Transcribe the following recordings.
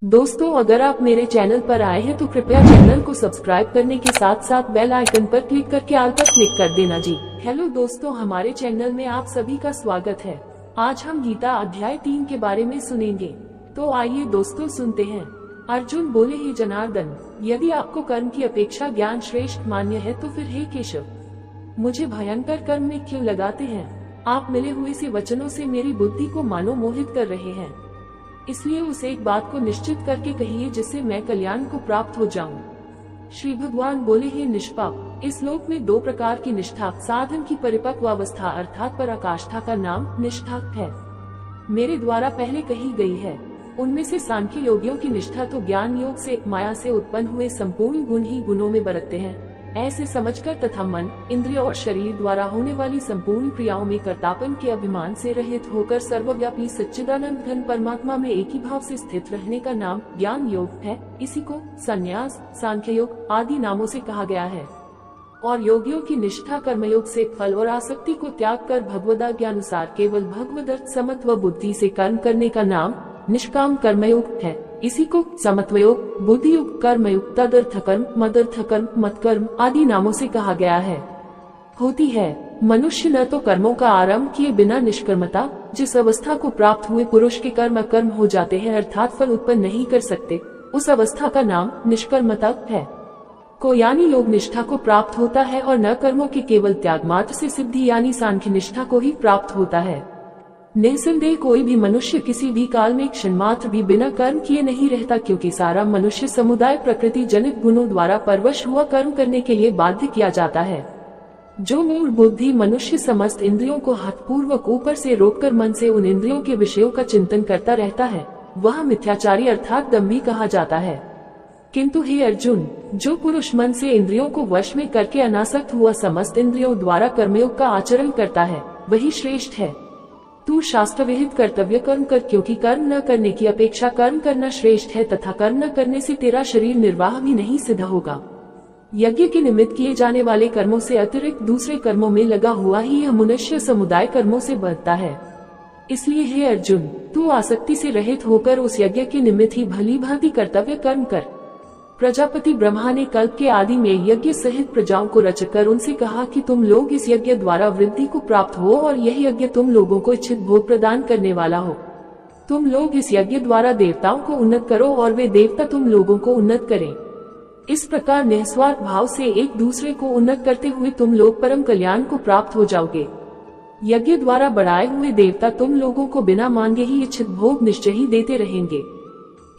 दोस्तों, अगर आप मेरे चैनल पर आए हैं तो कृपया चैनल को सब्सक्राइब करने के साथ साथ बेल आइकन पर क्लिक करके ऑल पर क्लिक कर देना जी। हेलो दोस्तों, हमारे चैनल में आप सभी का स्वागत है। आज हम गीता अध्याय 3 के बारे में सुनेंगे। तो आइए दोस्तों सुनते हैं। अर्जुन बोले, हे जनार्दन, यदि आपको कर्म की अपेक्षा ज्ञान श्रेष्ठ मान्य है तो फिर हे केशव, मुझे भयंकर कर्म में क्यों लगाते हैं? आप मिले हुए से वचनों से मेरी बुद्धि को मानो मोहित कर रहे हैं। इसलिए उस एक बात को निश्चित करके कहिए जिससे मैं कल्याण को प्राप्त हो जाऊं। श्री भगवान बोले, हे निष्पाप, इस लोक में 2 प्रकार की निष्ठा साधन की परिपक्व अवस्था अर्थात पराकाष्ठा का नाम निष्ठा है। मेरे द्वारा पहले कही गई है। उनमें से सांख्य योगियों की निष्ठा तो ज्ञान योग से माया से उत्पन्न हुए संपूर्ण गुण ही गुणों में बरतते हैं ऐसे समझकर तथा मन, इंद्रिय और शरीर द्वारा होने वाली संपूर्ण क्रियाओं में कर्तापन के अभिमान से रहित होकर सर्वव्यापी सच्चिदानंद घन परमात्मा में एक ही भाव से स्थित रहने का नाम ज्ञान योग है। इसी को संन्यास, सांख्य योग आदि नामों से कहा गया है। और योगियों की निष्ठा कर्मयोग से फल और आसक्ति को त्याग कर भगवदाज्ञानुसार केवल भगवदर्थ समत्व बुद्धि से कर्म करने का नाम निष्काम कर्मयोग है। इसी को समत्वयोग, बुद्धियुक्त कर्मयुक्त, तदर्थ कर्म, मदर्थ कर्म, मतकर्म आदि नामों से कहा गया है। होती है मनुष्य न तो कर्मों का आरंभ किए बिना निष्कर्मता, जिस अवस्था को प्राप्त हुए पुरुष के कर्म अकर्म हो जाते हैं अर्थात फल उत्पन्न नहीं कर सकते, उस अवस्था का नाम निष्कर्मता है। को यानी योग निष्ठा को प्राप्त होता है और न कर्मों के केवल त्याग मात्र से सिद्धि यानी सांख्य निष्ठा को ही प्राप्त होता है। निसंदेह कोई भी मनुष्य किसी भी काल में क्षण मात्र भी बिना कर्म किए नहीं रहता, क्योंकि सारा मनुष्य समुदाय प्रकृति जनित गुणों द्वारा परवश हुआ कर्म करने के लिए बाध्य किया जाता है। जो मूढ़ बुद्धि मनुष्य समस्त इंद्रियों को हठपूर्वक ऊपर से रोककर मन से उन इंद्रियों के विषयों का चिंतन करता रहता है, वह मिथ्याचारी अर्थात दम्भी कहा जाता है। किंतु हे अर्जुन, जो पुरुष मन से इंद्रियों को वश में करके अनासक्त हुआ समस्त इंद्रियों द्वारा कर्मयोग का आचरण करता है, वही श्रेष्ठ है। तू शास्त्र विहित कर्तव्य कर्म कर, क्योंकि कर्म न करने की अपेक्षा कर्म करना श्रेष्ठ है तथा कर्म न करने से तेरा शरीर निर्वाह भी नहीं सिद्ध होगा। यज्ञ के निमित्त किए जाने वाले कर्मों से अतिरिक्त दूसरे कर्मों में लगा हुआ ही यह मनुष्य समुदाय कर्मों से बढ़ता है। इसलिए हे अर्जुन, तू आसक्ति से रहित होकर उस यज्ञ के निमित्त ही भली भांति कर्तव्य कर्म कर। प्रजापति ब्रह्मा ने कल्प के आदि में यज्ञ सहित प्रजाओं को रचकर उनसे कहा कि तुम लोग इस यज्ञ द्वारा वृद्धि को प्राप्त हो और यह यज्ञ तुम लोगों को इच्छित भोग प्रदान करने वाला हो। तुम लोग इस यज्ञ द्वारा देवताओं को उन्नत करो और वे देवता तुम लोगों को उन्नत करें। इस प्रकार निस्वार्थ भाव से एक दूसरे को उन्नत करते हुए तुम लोग परम कल्याण को प्राप्त हो जाओगे। यज्ञ द्वारा बढ़ाए हुए देवता तुम लोगों को बिना मांगे ही इच्छित भोग निश्चय ही देते रहेंगे।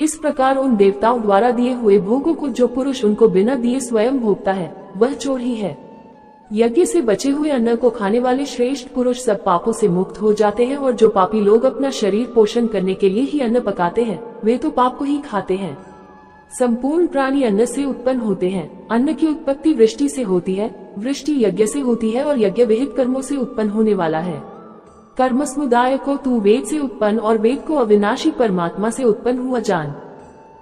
इस प्रकार उन देवताओं द्वारा दिए हुए भोगों को जो पुरुष उनको बिना दिए स्वयं भोगता है, वह चोर ही है। यज्ञ से बचे हुए अन्न को खाने वाले श्रेष्ठ पुरुष सब पापों से मुक्त हो जाते हैं, और जो पापी लोग अपना शरीर पोषण करने के लिए ही अन्न पकाते हैं, वे तो पाप को ही खाते हैं। संपूर्ण प्राणी अन्न से उत्पन्न होते हैं। अन्न की उत्पत्ति वृष्टि से होती है, वृष्टि यज्ञ से होती है और यज्ञ विहित कर्मों से उत्पन्न होने वाला है। कर्म समुदाय को तू वेद से उत्पन्न और वेद को अविनाशी परमात्मा से उत्पन्न हुआ जान।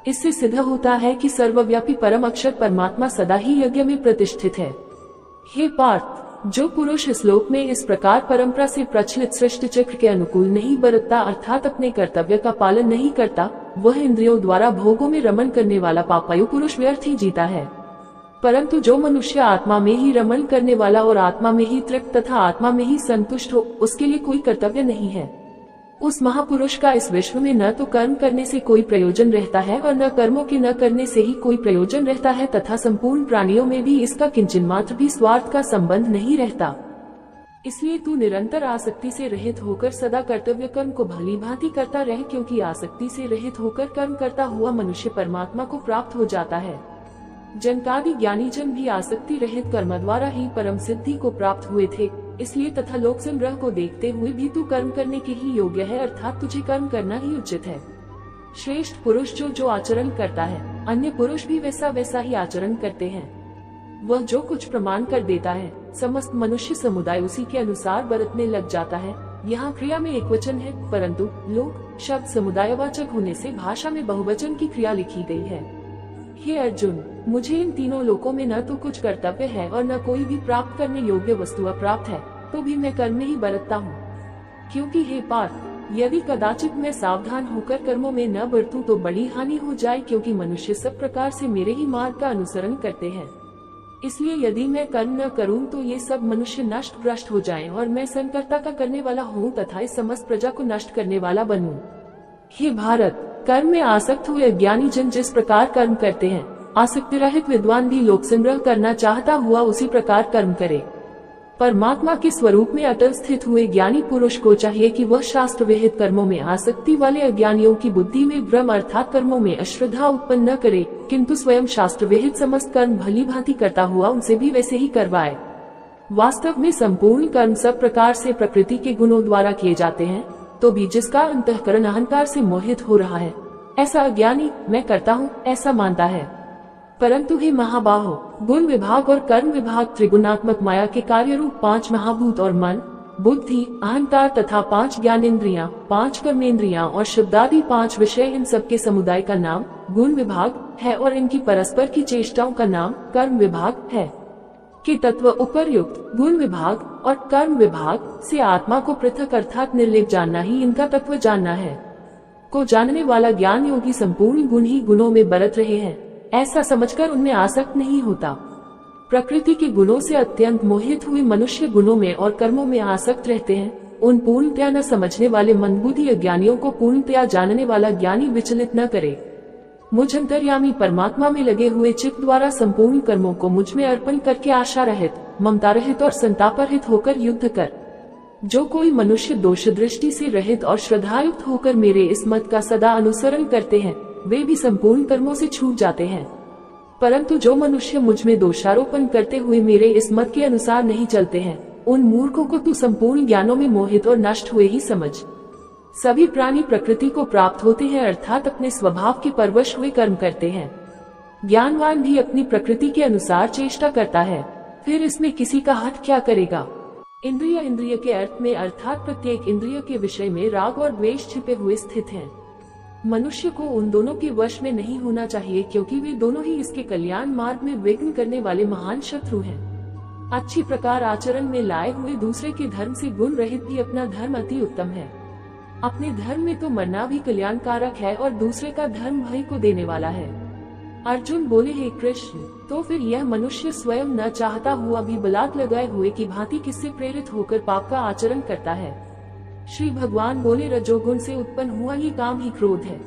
इससे सिद्ध होता है कि सर्वव्यापी परम अक्षर परमात्मा सदा ही यज्ञ में प्रतिष्ठित है। हे पार्थ, जो पुरुष इस लोक में इस प्रकार परंपरा से प्रचलित सृष्टि चक्र के अनुकूल नहीं बरतता अर्थात अपने कर्तव्य का पालन नहीं करता, वह इंद्रियों द्वारा भोगों में रमन करने वाला पापायु पुरुष व्यर्थ ही जीता है। परंतु जो मनुष्य आत्मा में ही रमन करने वाला और आत्मा में ही तृप्त तथा आत्मा में ही संतुष्ट हो, उसके लिए कोई कर्तव्य नहीं है। उस महापुरुष का इस विश्व में न तो कर्म करने से कोई प्रयोजन रहता है और न कर्मों के न करने से ही कोई प्रयोजन रहता है, तथा संपूर्ण प्राणियों में भी इसका किंचन मात्र भी स्वार्थ का संबंध नहीं रहता। इसलिए तू निरंतर आसक्ति से रहित होकर सदा कर्तव्य कर्म को भली भांति करता रहे, क्योंकि आसक्ति से रहित होकर कर्म करता हुआ मनुष्य परमात्मा को प्राप्त हो जाता है। जनकादि ज्ञानी जन भी आसक्ति रहित कर्म द्वारा ही परम सिद्धि को प्राप्त हुए थे। इसलिए तथा लोक संग्रह को देखते हुए भी तू कर्म करने के ही योग्य है, अर्थात तुझे कर्म करना ही उचित है। श्रेष्ठ पुरुष जो आचरण करता है, अन्य पुरुष भी वैसा वैसा ही आचरण करते हैं। वह जो कुछ प्रमाण कर देता है, समस्त मनुष्य समुदाय उसी के अनुसार बरतने लग जाता है। यहाँ क्रिया में एकवचन है, परंतु लोक शब्द समुदायवाचक होने से भाषा में बहुवचन की क्रिया लिखी गई है। हे अर्जुन, मुझे इन तीनों लोकों में न तो कुछ कर्तव्य है और न कोई भी प्राप्त करने योग्य वस्तु अप्राप्त है, तो भी मैं कर्म में ही बरतता हूँ। क्योंकि हे पार्थ, यदि कदाचित मैं सावधान होकर कर्मों में न बरतूं तो बड़ी हानि हो जाए, क्योंकि मनुष्य सब प्रकार से मेरे ही मार्ग का अनुसरण करते हैं। इसलिए यदि मैं कर्म न करूं तो ये सब मनुष्य नष्ट भ्रष्ट हो जाएं और मैं संकर्ता का करने वाला हूं तथा इस समस्त प्रजा को नष्ट करने वाला बनूं। हे भारत, कर्म में आसक्त हुए अज्ञानी जन जिस प्रकार कर्म करते हैं, आसक्ति रहित विद्वान भी लोक संग्रह करना चाहता हुआ उसी प्रकार कर्म करे। परमात्मा के स्वरूप में अटल स्थित हुए ज्ञानी पुरुष को चाहिए कि वह शास्त्र विहित कर्मों में आसक्ति वाले अज्ञानियों की बुद्धि में भ्रम अर्थात कर्मों में अश्रद्धा उत्पन्न न करे, किंतु स्वयं शास्त्र विहित समस्त कर्म भली भांति करता हुआ उनसे भी वैसे ही करवाए। वास्तव में संपूर्ण कर्म सब प्रकार से प्रकृति के गुणों द्वारा किए जाते हैं, तो भी जिसका अंतःकरण अहंकार से मोहित हो रहा है, ऐसा अज्ञानी मैं करता हूँ ऐसा मानता है। परंतु हे महाबाहो, गुण विभाग और कर्म विभाग त्रिगुणात्मक माया के कार्य रूप 5 महाभूत और मन, बुद्धि, अहंकार तथा 5 ज्ञानेन्द्रियां, 5 कर्मेंद्रियां और शब्दादि 5 विषय, इन सब के समुदाय का नाम गुण विभाग है और इनकी परस्पर की चेष्टाओं का नाम कर्म विभाग है। कि तत्व उपर्युक्त गुण विभाग और कर्म विभाग से आत्मा को पृथक अर्थात निर्लेप जानना ही इनका तत्व जानना है। को जानने वाला ज्ञान योगी संपूर्ण गुण ही गुणों में बरत रहे हैं ऐसा समझकर उनमें आसक्त नहीं होता। प्रकृति के गुणों से अत्यंत मोहित हुए मनुष्य गुणों में और कर्मों में आसक्त रहते हैं। उन पूर्णतया न समझने वाले मंदबुद्धि अज्ञानियों को पूर्णतया जानने वाला ज्ञानी विचलित न करे। मुझ अंतर्यामी परमात्मा में लगे हुए चित्त द्वारा संपूर्ण कर्मों को मुझ में अर्पण करके आशा रहित, ममता रहित और संताप रहित होकर युद्ध कर। जो कोई मनुष्य दोष दृष्टि से रहित और श्रद्धायुक्त होकर मेरे इस मत का सदा अनुसरण करते हैं, वे भी संपूर्ण कर्मों से छूट जाते हैं। परंतु जो मनुष्य मुझ में दोषारोपण करते हुए मेरे इस मत के अनुसार नहीं चलते हैं, उन मूर्खों को तू संपूर्ण ज्ञानों में मोहित और नष्ट हुए ही समझ। सभी प्राणी प्रकृति को प्राप्त होते हैं अर्थात अपने स्वभाव के परवश हुए कर्म करते हैं। ज्ञानवान भी अपनी प्रकृति के अनुसार चेष्टा करता है, फिर इसमें किसी का हट क्या करेगा। इंद्रिय के अर्थ में अर्थात प्रत्येक इंद्रिय के विषय में राग और द्वेष छिपे हुए स्थित हैं। मनुष्य को उन दोनों के वश में नहीं होना चाहिए, क्योंकि वे दोनों ही इसके कल्याण मार्ग में विघ्न करने वाले महान शत्रु हैं। अच्छी प्रकार आचरण में लाए हुए दूसरे के धर्म से गुण रहित भी अपना धर्म अति उत्तम है। अपने धर्म में तो मरना भी कल्याणकारक है और दूसरे का धर्म भय को देने वाला है। अर्जुन बोले, हे कृष्ण, तो फिर यह मनुष्य स्वयं न चाहता हुआ भी बलात् लगाए हुए की भांति किससे प्रेरित होकर पाप का आचरण करता है। श्री भगवान बोले, रजोगुण से उत्पन्न हुआ ये काम ही क्रोध है।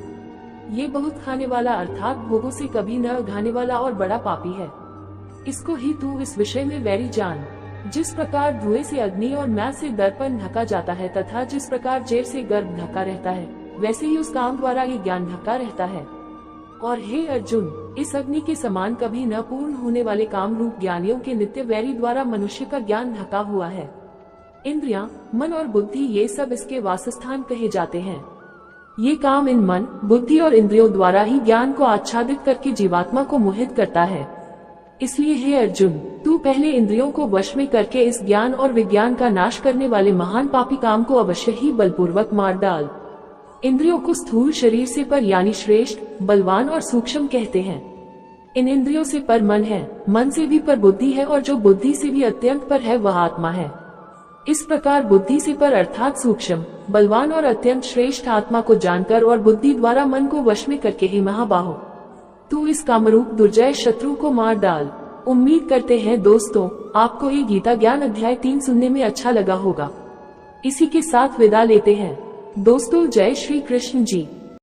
ये बहुत खाने वाला अर्थात भोगों से कभी न घाने वाला और बड़ा पापी है। इसको ही तू इस विषय में वैरी जान। जिस प्रकार धुएं से अग्नि और मैल से दर्पण ढका जाता है तथा जिस प्रकार जेर से गर्भ ढका रहता है, वैसे ही उस काम द्वारा ये ज्ञान ढका रहता है। और हे अर्जुन, इस अग्नि के समान कभी न पूर्ण होने वाले काम रूप ज्ञानियों के नित्य वैरी द्वारा मनुष्य का ज्ञान ढका हुआ है। इंद्रियां, मन और बुद्धि ये सब इसके वासस्थान कहे जाते हैं। ये काम इन मन, बुद्धि और इंद्रियों द्वारा ही ज्ञान को आच्छादित करके जीवात्मा को मोहित करता है। इसलिए हे अर्जुन, तू पहले इंद्रियों को वश में करके इस ज्ञान और विज्ञान का नाश करने वाले महान पापी काम को अवश्य ही बलपूर्वक मार डाल। इंद्रियों को स्थूल शरीर से पर यानी श्रेष्ठ, बलवान और सूक्ष्म कहते हैं। इन इंद्रियों से पर मन है, मन से भी पर बुद्धि है और जो बुद्धि से भी अत्यंत पर है वह आत्मा है। इस प्रकार बुद्धि से पर अर्थात सूक्ष्म, बलवान और अत्यंत श्रेष्ठ आत्मा को जानकर और बुद्धि द्वारा मन को वश में करके ही महाबाहो, तू इस कामरूप दुर्जय शत्रु को मार डाल। उम्मीद करते हैं दोस्तों, आपको ये गीता ज्ञान अध्याय 3 सुनने में अच्छा लगा होगा। इसी के साथ विदा लेते हैं दोस्तों। जय श्री कृष्ण जी।